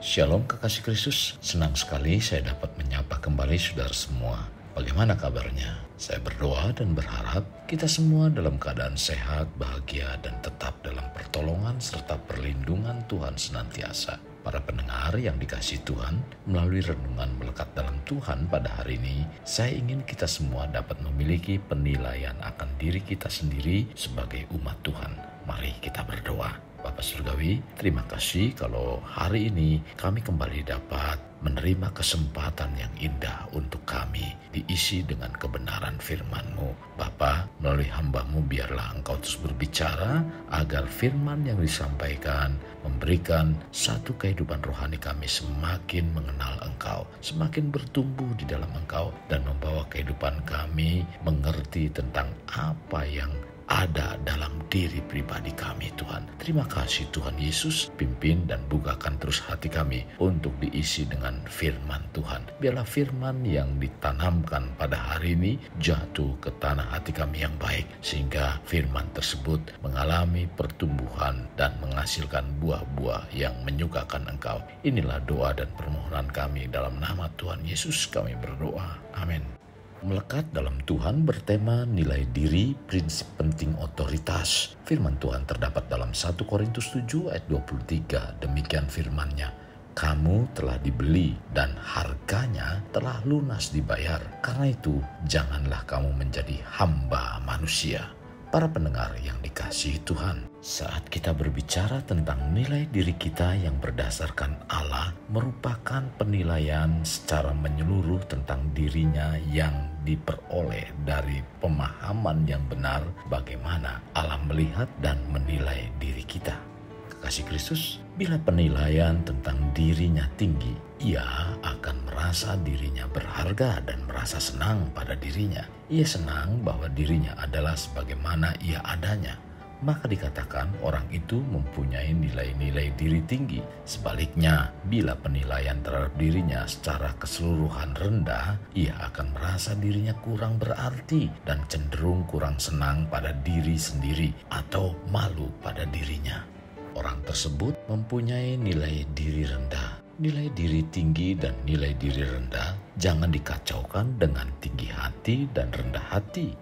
Shalom kekasih Kristus, senang sekali saya dapat menyapa kembali saudara semua. Bagaimana kabarnya? Saya berdoa dan berharap kita semua dalam keadaan sehat, bahagia, dan tetap dalam pertolongan serta perlindungan Tuhan senantiasa. Para pendengar yang dikasihi Tuhan, melalui renungan melekat dalam Tuhan pada hari ini, saya ingin kita semua dapat memiliki penilaian akan diri kita sendiri sebagai umat Tuhan. Mari kita berdoa. Bapak Surgawi, terima kasih kalau hari ini kami kembali dapat menerima kesempatan yang indah untuk kami diisi dengan kebenaran firman-Mu. Bapa, melalui hamba-Mu biarlah Engkau terus berbicara agar firman yang disampaikan memberikan satu kehidupan rohani kami semakin mengenal Engkau, semakin bertumbuh di dalam Engkau, dan membawa kehidupan kami mengerti tentang apa yang ada dalam diri pribadi kami, Tuhan. Terima kasih Tuhan Yesus, pimpin dan bukakan terus hati kami untuk diisi dengan firman Tuhan. Biarlah firman yang ditanamkan pada hari ini jatuh ke tanah hati kami yang baik, sehingga firman tersebut mengalami pertumbuhan dan menghasilkan buah-buah yang menyukakan Engkau. Inilah doa dan permohonan kami dalam nama Tuhan Yesus kami berdoa. Amin. Melekat dalam Tuhan bertema nilai diri, prinsip penting otoritas. Firman Tuhan terdapat dalam 1 Korintus 7 ayat 23. Demikian firman-Nya, kamu telah dibeli dan harganya telah lunas dibayar. Karena itu janganlah kamu menjadi hamba manusia. Para pendengar yang dikasihi Tuhan, saat kita berbicara tentang nilai diri kita yang berdasarkan Allah, merupakan penilaian secara menyeluruh tentang dirinya yang diperoleh dari pemahaman yang benar bagaimana Allah melihat dan menilai diri kita. Kekasih Kristus, bila penilaian tentang dirinya tinggi, ia akan merasa dirinya berharga dan merasa senang pada dirinya. Ia senang bahwa dirinya adalah sebagaimana ia adanya. Maka dikatakan orang itu mempunyai nilai-nilai diri tinggi. Sebaliknya, bila penilaian terhadap dirinya secara keseluruhan rendah, ia akan merasa dirinya kurang berarti dan cenderung kurang senang pada diri sendiri atau malu pada dirinya. Orang tersebut mempunyai nilai diri rendah. Nilai diri tinggi dan nilai diri rendah jangan dikacaukan dengan tinggi hati dan rendah hati.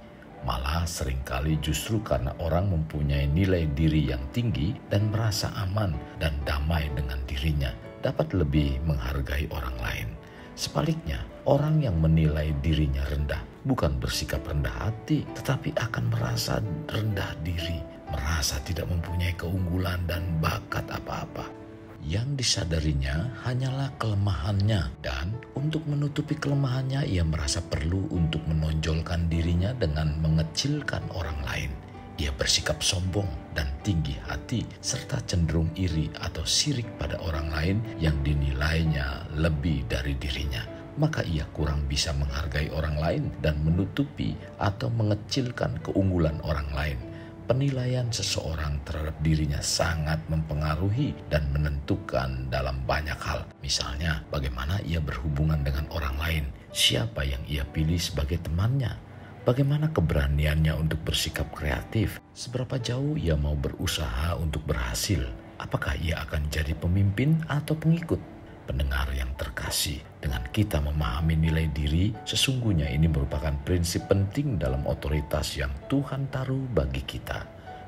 Malah seringkali justru karena orang mempunyai nilai diri yang tinggi dan merasa aman dan damai dengan dirinya, dapat lebih menghargai orang lain. Sebaliknya, orang yang menilai dirinya rendah bukan bersikap rendah hati, tetapi akan merasa rendah diri, merasa tidak mempunyai keunggulan dan bakat apa-apa. Yang disadarinya hanyalah kelemahannya, dan untuk menutupi kelemahannya ia merasa perlu untuk menonjolkan dirinya dengan mengecilkan orang lain. Ia bersikap sombong dan tinggi hati serta cenderung iri atau sirik pada orang lain yang dinilainya lebih dari dirinya. Maka ia kurang bisa menghargai orang lain dan menutupi atau mengecilkan keunggulan orang lain. Penilaian seseorang terhadap dirinya sangat mempengaruhi dan menentukan dalam banyak hal. Misalnya, bagaimana ia berhubungan dengan orang lain, siapa yang ia pilih sebagai temannya, bagaimana keberaniannya untuk bersikap kreatif, seberapa jauh ia mau berusaha untuk berhasil, apakah ia akan jadi pemimpin atau pengikut. Pendengar yang terkasih, dengan kita memahami nilai diri, sesungguhnya ini merupakan prinsip penting dalam otoritas yang Tuhan taruh bagi kita.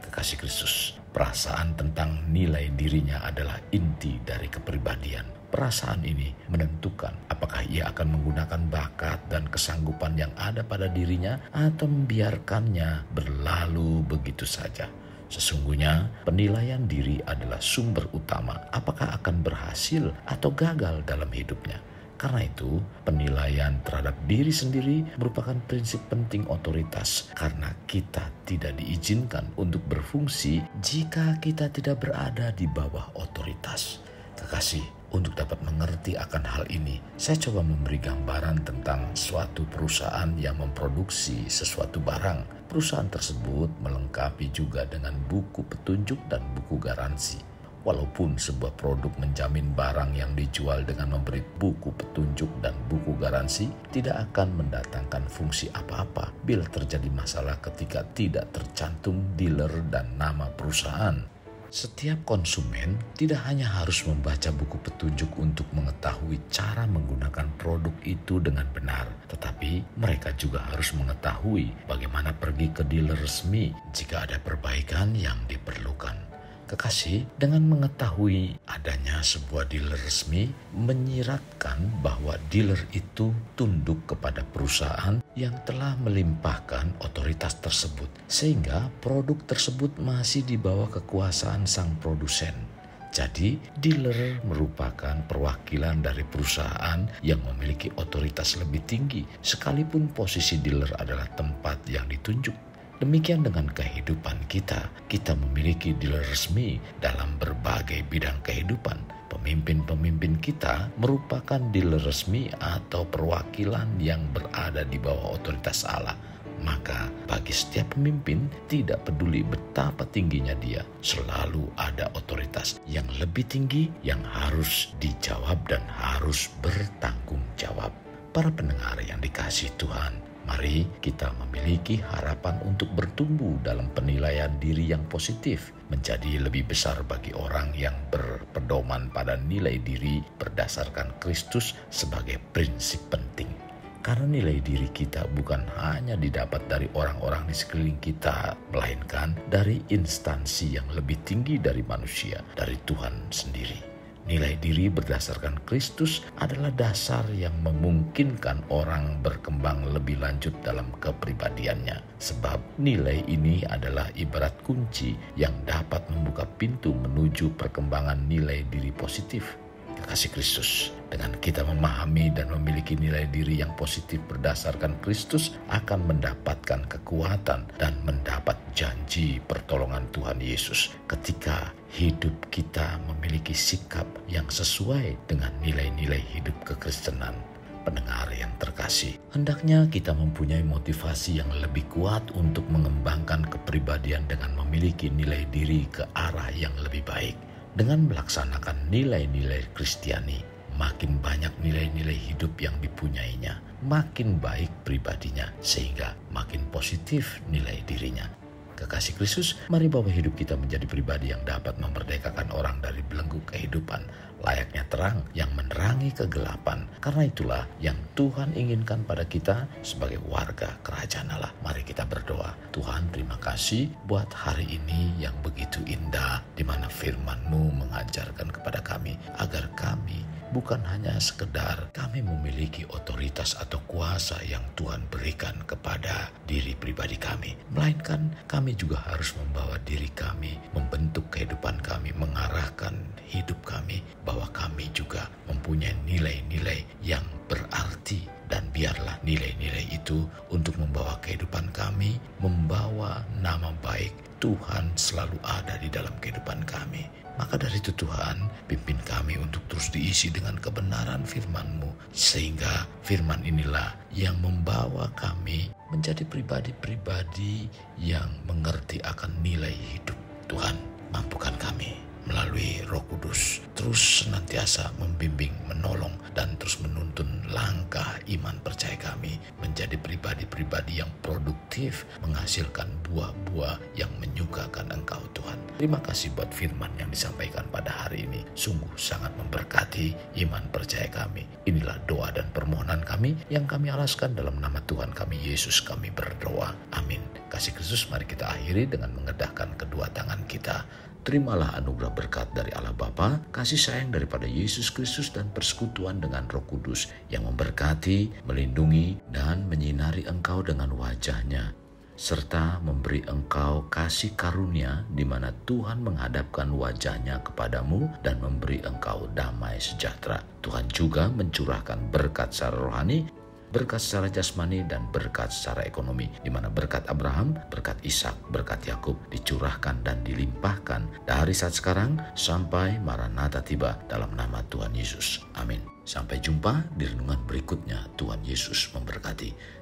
Kekasih Kristus, perasaan tentang nilai dirinya adalah inti dari kepribadian. Perasaan ini menentukan apakah ia akan menggunakan bakat dan kesanggupan yang ada pada dirinya atau membiarkannya berlalu begitu saja. Sesungguhnya penilaian diri adalah sumber utama apakah akan berhasil atau gagal dalam hidupnya. Karena itu, penilaian terhadap diri sendiri merupakan prinsip penting otoritas karena kita tidak diizinkan untuk berfungsi jika kita tidak berada di bawah otoritas. Kekasih, untuk dapat mengerti akan hal ini, saya coba memberi gambaran tentang suatu perusahaan yang memproduksi sesuatu barang. Perusahaan tersebut melengkapi juga dengan buku petunjuk dan buku garansi. Walaupun sebuah produk menjamin barang yang dijual dengan memberi buku petunjuk dan buku garansi, tidak akan mendatangkan fungsi apa-apa bila terjadi masalah ketika tidak tercantum dealer dan nama perusahaan. Setiap konsumen tidak hanya harus membaca buku petunjuk untuk mengetahui cara menggunakan produk itu dengan benar, tetapi mereka juga harus mengetahui bagaimana pergi ke dealer resmi jika ada perbaikan yang diperlukan. Kekasih, dengan mengetahui adanya sebuah dealer resmi menyiratkan bahwa dealer itu tunduk kepada perusahaan yang telah melimpahkan otoritas tersebut, sehingga produk tersebut masih di bawah kekuasaan sang produsen. Jadi, dealer merupakan perwakilan dari perusahaan yang memiliki otoritas lebih tinggi, sekalipun posisi dealer adalah tempat yang ditunjuk. Demikian dengan kehidupan kita memiliki dealer resmi dalam berbagai bidang kehidupan. Pemimpin-pemimpin kita merupakan dealer resmi atau perwakilan yang berada di bawah otoritas Allah. Maka bagi setiap pemimpin, tidak peduli betapa tingginya dia, selalu ada otoritas yang lebih tinggi yang harus dijawab dan harus bertanggung jawab. Para pendengar yang dikasihi Tuhan, mari kita memiliki harapan untuk bertumbuh dalam penilaian diri yang positif, menjadi lebih besar bagi orang yang berpedoman pada nilai diri berdasarkan Kristus sebagai prinsip penting. Karena nilai diri kita bukan hanya didapat dari orang-orang di sekeliling kita, melainkan dari instansi yang lebih tinggi dari manusia, dari Tuhan sendiri. Nilai diri berdasarkan Kristus adalah dasar yang memungkinkan orang berkembang lebih lanjut dalam kepribadiannya. Sebab nilai ini adalah ibarat kunci yang dapat membuka pintu menuju perkembangan nilai diri positif. Kekasih Kristus, dengan kita memahami dan memiliki nilai diri yang positif berdasarkan Kristus akan mendapatkan kekuatan dan mendapat janji pertolongan Tuhan Yesus ketika hidup kita memiliki sikap yang sesuai dengan nilai-nilai hidup kekristenan. Pendengar yang terkasih, hendaknya kita mempunyai motivasi yang lebih kuat untuk mengembangkan kepribadian dengan memiliki nilai diri ke arah yang lebih baik. Dengan melaksanakan nilai-nilai Kristiani, makin banyak nilai-nilai hidup yang dipunyainya, makin baik pribadinya, sehingga makin positif nilai dirinya. Kekasih Kristus, mari bawa hidup kita menjadi pribadi yang dapat memerdekakan orang dari belenggu kehidupan, layaknya terang yang menerangi kegelapan. Karena itulah yang Tuhan inginkan pada kita sebagai warga kerajaan Allah. Mari kita berdoa. Tuhan, terima kasih buat hari ini yang begitu indah, di mana firman-Mu mengajarkan kepada kami agar kami bukan hanya sekedar kami memiliki otoritas atau kuasa yang Tuhan berikan kepada diri pribadi kami, melainkan kami juga harus membawa diri kami, membentuk kehidupan kami, mengarahkan hidup kami, bahwa kami juga mempunyai nilai-nilai yang berarti. Dan biarlah nilai-nilai itu untuk membawa kehidupan kami, membawa nama baik Tuhan selalu ada di dalam kehidupan kami. Maka dari itu Tuhan, pimpin kami untuk terus diisi dengan kebenaran firman-Mu, sehingga firman inilah yang membawa kami menjadi pribadi-pribadi yang mengerti akan nilai hidup. Tuhan, mampukan kami melalui Roh Kudus terus senantiasa membimbing, menolong, dan terus menuntun langkah iman percaya kami menjadi pribadi-pribadi yang produktif, menghasilkan buah-buah yang menyukakan Engkau Tuhan. Terima kasih buat firman yang disampaikan pada hari ini. Sungguh sangat memberkati iman percaya kami. Inilah doa dan permohonan kami yang kami alaskan dalam nama Tuhan kami Yesus kami berdoa. Amin. Kasih Kristus, mari kita akhiri dengan mengedahkan kedua tangan kita. Terimalah anugerah berkat dari Allah Bapa, kasih sayang daripada Yesus Kristus, dan persekutuan dengan Roh Kudus yang memberkati, melindungi, dan menyinari engkau dengan wajah-Nya, serta memberi engkau kasih karunia di mana Tuhan menghadapkan wajah-Nya kepadamu dan memberi engkau damai sejahtera. Tuhan juga mencurahkan berkat secara rohani, berkat secara jasmani, dan berkat secara ekonomi, di mana berkat Abraham, berkat Ishak, berkat Yakub dicurahkan dan dilimpahkan dari saat sekarang sampai Maranatha tiba dalam nama Tuhan Yesus. Amin. Sampai jumpa di renungan berikutnya. Tuhan Yesus memberkati.